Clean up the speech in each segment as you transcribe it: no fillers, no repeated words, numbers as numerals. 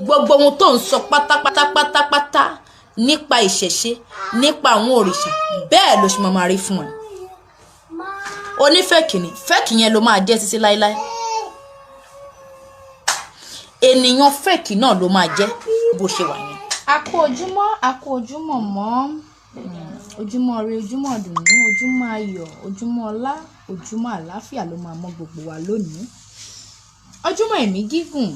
gbogbo ohun tó ń sọ pátápátá nípa ìṣẹ̀ṣe nípa àwọn òrìṣà bẹ́ẹ̀ ló ṣe máa rí fún ẹ. Onífẹ́ẹ̀kì ni fẹ́ẹ̀kì yẹn ló máa jẹ́ títí láíláí. Ènìyàn fẹ́ẹ̀kì náà ló máa jẹ́ bó ṣe wà yẹn. A kú ojúmọ́ mọ́ ojúmọ́ ire, ojúmọ́ ìdùnnú, ojúmọ́ ayọ̀, ojúmọ́ ọlá, ojúmọ́ àlàáfíà ló máa mọ́ gbogbo wa lónìí. Ojúmọ́ ẹ̀mí gígùn.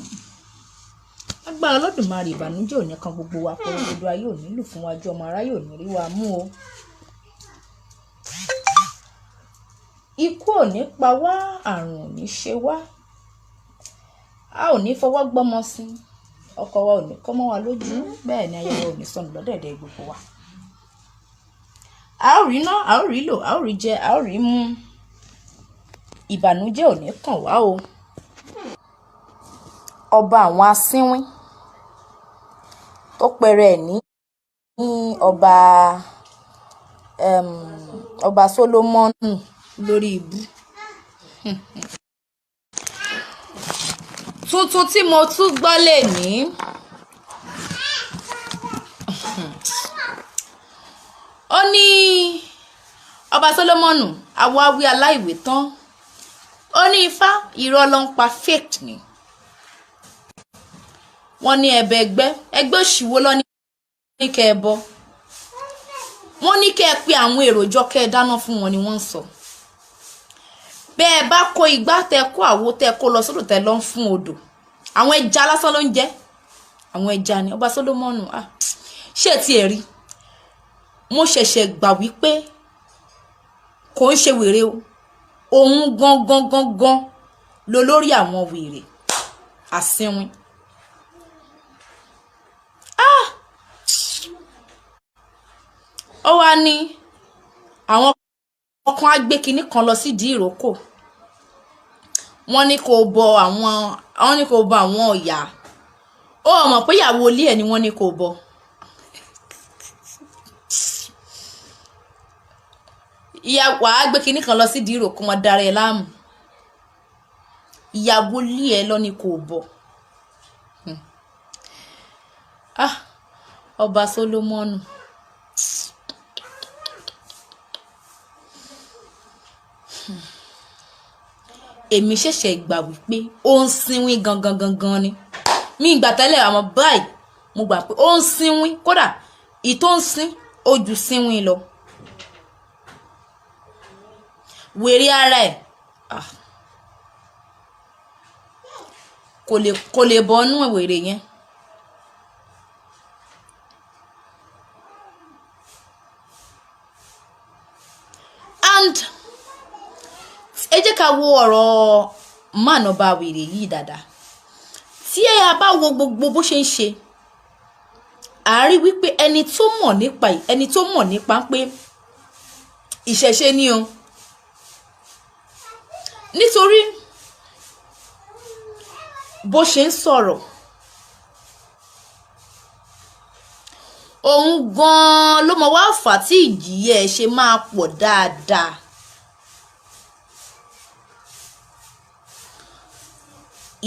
Agbára Olódùmarè ìbànújẹ́ ò ní kan gbogbo wa, pé gbogbo ayé ò nílù fún wájú, ọmọ aráyé ò ní rí wa mú o. Ikú ò ní pa wá, àrùn ò ní ṣe wá. A ò ní fọwọ́ gbọ́mọ sí, ọkọ wa ò ní kọ́ mọ́ wa lójú, bẹ́ẹ̀ ni aya wa ò ní sọnù lọ́dẹ̀dẹ̀ gbogbo wa. A ó rí ná, a ó rí lò, a ó rí jẹ, a ó rí mu. Ìbànújẹ́ ò ní kàn wá o. Ọba àwọn asínwín tó pẹrẹ ẹ̀ ní ọba Sólómọ́nù lórí ibú. Tuntun tí mo tún gbọ́ lè ní. Ó ní ọba Sólómọ́nù awáwí aláìwé tán. Ó ní ifá irọ́ ló ń pa, fake ni. Wọ́n ní ẹbẹ ẹgbẹ́ òṣìwò lọ ní kẹ́ ẹ bọ. Wọ́n ní kẹ́ ẹ pé àwọn èrò jọ kẹ́ ẹ dáná fún wọn ni wọ́n ń sọ. Bẹ́ẹ̀ bá kó igbá tẹ kó àwo tẹ kó lọ sódò tẹ lọ ń fún odò. Àwọn ẹja lásán ló ń jẹ. Àwọn ẹja ni ọba Sólómọ́nù. Ṣé ti ẹ̀ rí? Mo ṣẹ̀ṣẹ̀ gbà wípé kò ń ṣe wèrè o. Òun gangan ló lórí àwọn wèrè asínwín. Ó wá ní àwọn kan á gbé kinní kan lọ sídìí ìrókò. Wọ́n ní kó bọ àwọn ọ̀yà. Ó mọ̀ pé ìyàwó ilé ẹ̀ ni wọ́n ní kó bọ. Ìyàwó á gbé kinní kan lọ sídìí ìrókò, wọn darí ẹ láàmú. Ìyàwó ilé ẹ̀ lọ ní kó bọ. Ọba Sólómọ́nù. Èmi ṣẹ̀ṣẹ̀ gbà wípé ó ń sínwín gangan ni. Mi ìgbà tẹ́lẹ̀ àmọ́ báyìí mo gbà pé ó ń sínwín, kódà ìtó ń sín ó ju sínwín lọ. Wèrè ara ẹ̀ kò lè bọ́nú wèrè yẹn. And ẹ jẹ́ ká wo ọ̀rọ̀ man ọba wèrè yìí dáadáa. Tí ẹ bá wo gbogbo bó ṣe ń ṣe, a rí wípé ẹni tó mọ̀ nípa pé ìṣẹ̀ṣe ni o. Nítorí bó ṣe ń sọ̀rọ̀, òun gan-an ló mọ̀ wá fà tí ìjìyà ẹ̀ ṣe máa pọ̀ dáadáa.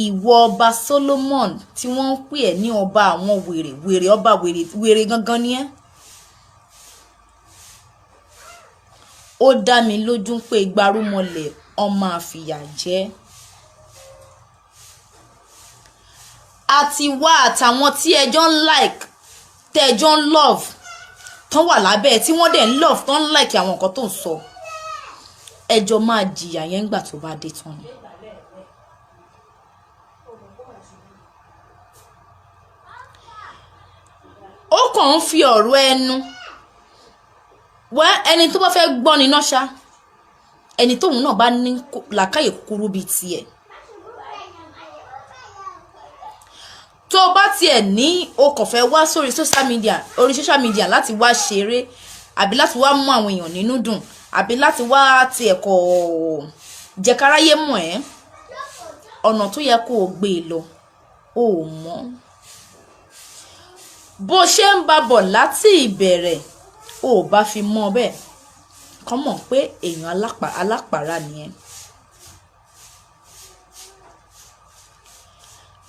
Ìwọ ọba Solomon tí wọ́n ń pè ẹ́ ní ọba àwọn wèrè ọba wèrè gangan ni ẹ́. Ó dá mi lójú pé igbarúmọlẹ̀ ọmọ àfìyà jẹ. Àti wá àtàwọn tí ẹjọ́ ń like tẹ́jọ́ ń love tán wà lábẹ́ tí wọ́n dẹ̀ ń love tán ń like àwọn nǹkan tó ń sọ. Ẹjọ́ máa jìyà yẹn ńgbà tó bá dé tán ni. Ó kàn ń fi ọ̀rọ̀ ẹnu wẹ́ ẹni tó bá fẹ́ gbọ́ ni náà ṣá, ẹni tóun náà bá ní làákàyè kúkúrú bíi tiẹ̀. Tó bá tiẹ̀ ní o kàn fẹ́ wá sórí social media láti wá ṣeré àbí láti wá mú àwọn èèyàn nínú dùn àbí láti wá tiẹ̀ kọ̀ jẹ́káráyé mọ̀ ẹ́, ọ̀nà tó yẹ kó o gbé lọ o mọ̀. Bó ṣe ń bá bọ̀ láti ìbẹ̀rẹ̀ o bá fi mọ̀ bẹ́ẹ̀ kàn mọ̀ pé èèyàn alápàrà nìyẹn.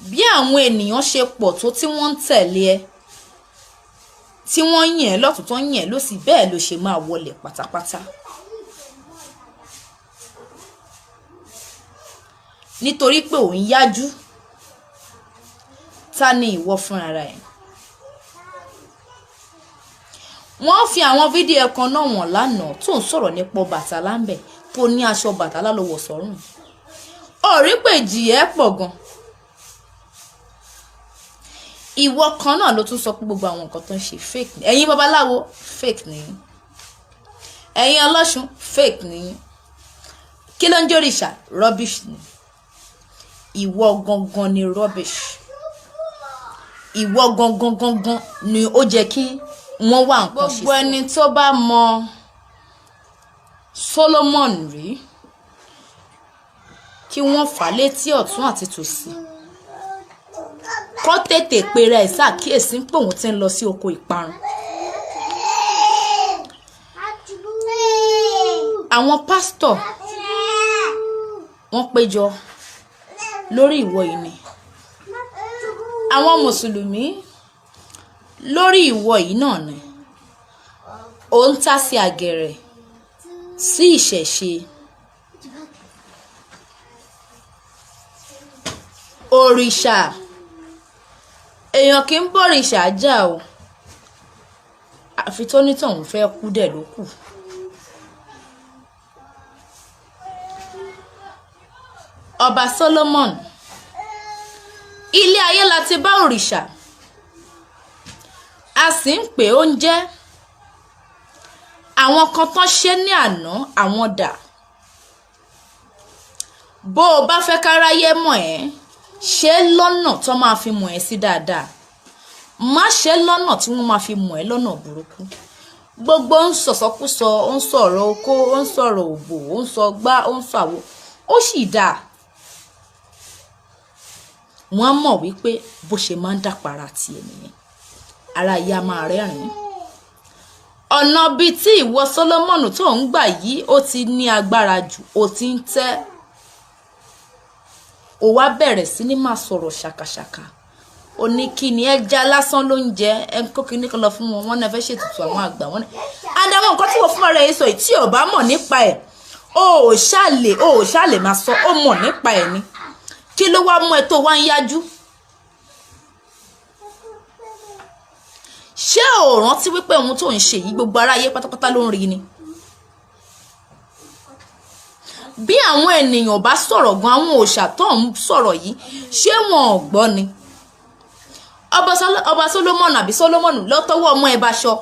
bí àwọn ènìyàn ṣe pọ̀ tó tí wọ́n ń tẹ̀lé ẹ tí wọ́n yìn ẹ́ lọ́tún tó ń yìn ẹ́ lósì bẹ́ẹ̀ ló ṣe máa wọlẹ̀ pátápátá. nítorí pé òun yájú, ta ni ìwọ fún ara ẹ̀? wọ́n fi àwọn fídíò kan náà wọ̀n lánàá tó ń sọ̀rọ̀ nípa Ọbàtálá ń bẹ̀ tó ní aṣọ Ọbàtálá ló wọ̀ sọ́rùn. orí pé ìjìyà pọ̀ gan. ìwọ kan náà ló tún sọ pé gbogbo àwọn nǹkan tó ń ṣe fake ni. ẹ̀yin babaláwo fake ni, ẹ̀yin ọlọ́ṣun fake ni, kí ló ń jórìṣà rubbish ni. ìwọ gangan ni rubbish. ìwọ gangan ni ó jẹ́ kí wọ́n wá nǹkan ṣe. gbogbo ẹni tó bá mọ Solomon rí kí wọ́n fà létí ọ̀tún àti tòsì kó tètè pera ẹ̀ ṣàkíyèsí pé òun ti ń lọ sí oko ìparun. àwọn pásítọ̀ wọ́n péjọ lórí ìwọ yìí ni, àwọn mùsùlùmí lórí ìwọ yìí náà ni. ó ń tá sí àgẹ̀rẹ̀ sí ìṣẹ̀ṣe. òrìṣà èèyàn kì í bọ̀rìṣà jà o, àfi tó nítọ̀hún fẹ́ kú dẹ̀ ló kù. ọba Solomon, ilé ayé la ti bá òrìṣà, a sì ń pè ó ń jẹ́. àwọn kan tán ṣe ní àná àwọn dà. bó o bá fẹ́ káráyé mọ̀ ẹ́, ṣe lọ́nà tó máa fi mọ̀ ẹ́ sí dáadáa, má ṣe lọ́nà tí wọ́n máa fi mọ̀ ẹ́ lọ́nà burúkú. gbogbo ń sọ̀sọ́kúsọ, ó ń sọ̀rọ̀ okó, ó ń sọ̀rọ̀ òbò, ó ń sọ gbá, ó ń sọ àwo, ó sì dáa. wọ́n mọ̀ wípé bó ṣe máa ń dàpara ti ènìyàn, ara ìyá máa rẹ́rìn-ín. ọ̀nà bíi tí ìwọ Solomon tó ń gbà yìí ó ti ní agbára jù, ó ti ń tẹ́. ó wá bẹ̀rẹ̀ sí ní máa sọ̀rọ̀ ṣàkàṣàkà. ó ní kí ni ẹja lásán ló ń jẹ ẹ kó kí ní kan lọ fún wọn, wọn náà fẹ́ ṣètùtù àwọn àgbà wọn ní. àdàwọn nǹkan tí wọ́n fún ọ̀rẹ́ yìí sọ yìí tí ò bá mọ̀ nípa ẹ̀ ó ṣàlè máa sọ, ó mọ̀ nípa ẹ̀ ni. kí ló wá mú ẹ tó wá ń yájú? ṣé ò rántí wípé ohun tó ń ṣe yìí gbogbo aráyé pátápátá ló ń rí ni? bí àwọn ènìyàn bá sọ̀rọ̀ gan, àwọn òòṣà tó ń sọ̀rọ̀ yìí ṣé wọn ò gbọ́ ni? ọba Solomon àbí Solomon ló tọwọ́ ọmọ ẹ̀ báṣọ.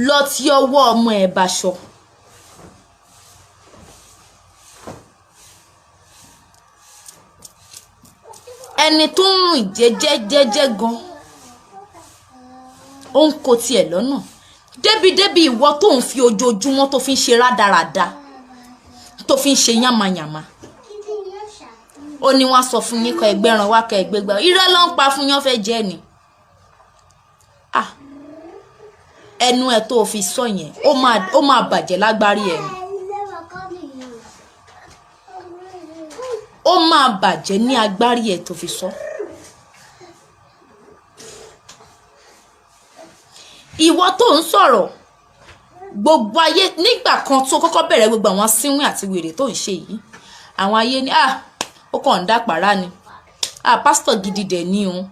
lọ tí ọwọ́ ọmọ ẹ̀ báṣọ. ẹni tó ń rìn jẹ́jẹ́ gan ó ń kó tiẹ̀ lọ́nà débi ìwọ tó ń fi ojoojúmọ́ tó fi ń ṣe rádaràda, tó fi ń ṣe yánmayànma. ó ní wọ́n sọ fún yín kọ ẹgbẹ́ran wá kẹ ẹgbẹ́gbẹ́, irọ́ ló ń pa fún yán fẹ́ jẹ́ ni. ẹnu ẹ̀ tó fi sọ yẹn ó máa bàjẹ́ lágbárí ẹ̀ ni. ó máa bàjẹ́ ní agbárí ẹ̀ tó fi sọ. ìwọ tó ń sọ̀rọ̀ gbogbo ayé nígbà kan tó kọ́kọ́ bẹ̀rẹ̀ gbogbo àwọn sínwìn àti wèrè tó ń ṣe yìí, àwọn ayé ní ó kàn ń dàpàrà ni, pásítọ̀ gidi dẹ̀ ní òun,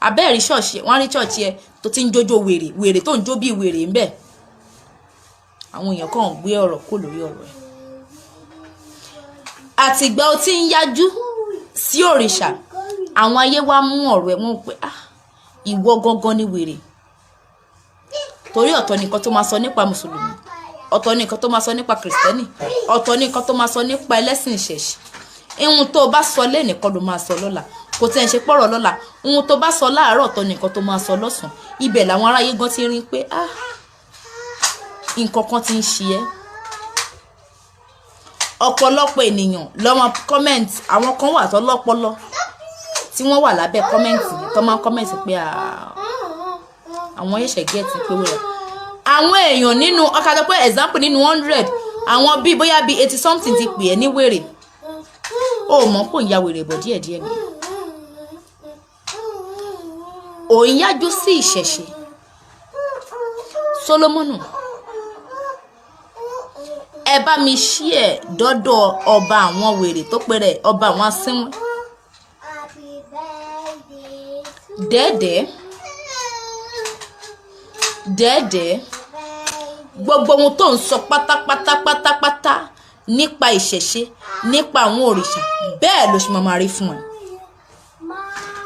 abẹ́ẹ̀rí ṣọ́ọ̀ṣì wọ́n rí ṣọ́ọ̀ṣì ẹ tó ti ń jójó wèrè tó ń jó bí wèrè ń bẹ̀. àwọn èèyàn kàn ń gbé ọ̀rọ̀ kó lórí ọ̀rọ̀ ẹ̀. àtìgbà ó ti ń yájú sí òrìṣà, àwọn ayé wá mú ọ̀rọ̀ ẹ̀ wọ́n pé ìwọ gangan ni wèrè. torí ọ̀tọ̀ nìkan tó máa sọ nípa mùsùlùmí, ọ̀tọ̀ nìkan tó máa sọ nípa kìrìsìtẹ́nì, ọ̀tọ̀ nìkan tó máa sọ nípa ẹlẹ́sìn ìṣẹ̀ṣì. ihun tó bá sọ lẹ́nìkan ló máa sọ lọ́la, kò tẹ́ ń ṣe pọ̀rọ̀ lọ́la. ihun tó bá sọ láàárọ̀ ọ̀tọ̀ nìkan tó máa sọ lọ́sàn-án. ibẹ̀ làwọn aráyé gan ti rí pé nǹkan kan ti ń ṣe ẹ́. ọ̀pọ̀lọpọ̀ ènìyàn lọ́mọ kọ́mẹ́ǹtì, àwọn kan wà tó lọ́pọlọ tí wọ́n wà lábẹ́ kọ́mẹ́ǹtì tó máa ń kọ́mẹ́ǹtì pé àwọn ẹ̀ṣẹ̀ gẹ́ẹ̀tì pé wẹ́rẹ́. àwọn èèyàn nínú ọ̀kadà pé example nínú 100, àwọn bí bóyá bí 80 something ti pè ẹ́ ní wèrè ó mọ̀ pé òun ya wèrè bọ̀ díẹ̀díẹ̀ ni òun yájú sí ìṣẹ̀ṣe Solomonu ẹ bá mi ṣí ẹ dọ́dọ̀ ọba àwọn wèrè tó péré ọba àwọn asínwín dẹ́ẹ̀dẹ́ gbogbo ohun tó ń sọ pátápátá nípa ìṣẹ̀ṣe nípa àwọn òrìṣà bẹ́ẹ̀ ló ṣe máa rí fún ẹ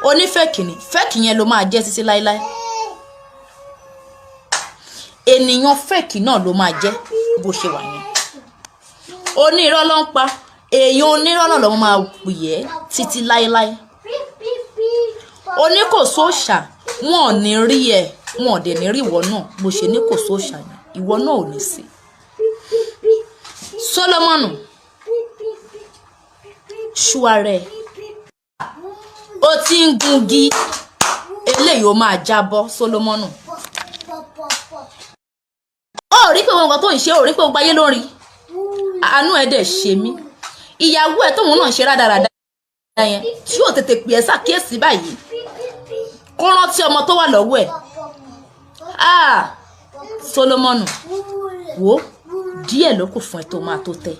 onífẹ́ẹ̀kì ni fẹ́ẹ̀kì yẹn ló máa jẹ́ títí láéláé ènìyàn fẹ́ẹ̀kì náà ló máa jẹ́ bó ṣe wà yẹn onírọ́ ló ń pa èèyàn onírọ́ náà ló máa pè ẹ́ títí láéláé oníkòsóòṣà wọn ò ní rí ẹ wọn ò dẹ̀ ní rí ìwọ náà bó ṣe ní kòsóòṣà yẹn ìwọ náà ò ní sí Solomonu ṣúarẹ ó ti ń gungi eléyìí ó máa jábọ́ Solomonu ó rí pé wọn nǹkan tó ń ṣe ó rí pé gbogbo ayé ló rí àánú ẹ̀ dẹ̀ ṣe mí ìyàwó ẹ̀ tóun náà ṣe rádaràda yẹn tí ò tètè pè ẹ́ ṣàkíyèsí báyìí kó rántí ọmọ tó wà lọ́wọ́ ẹ̀ Solomonu wo díẹ̀ ló kù fún ẹ tó máa tó tẹ́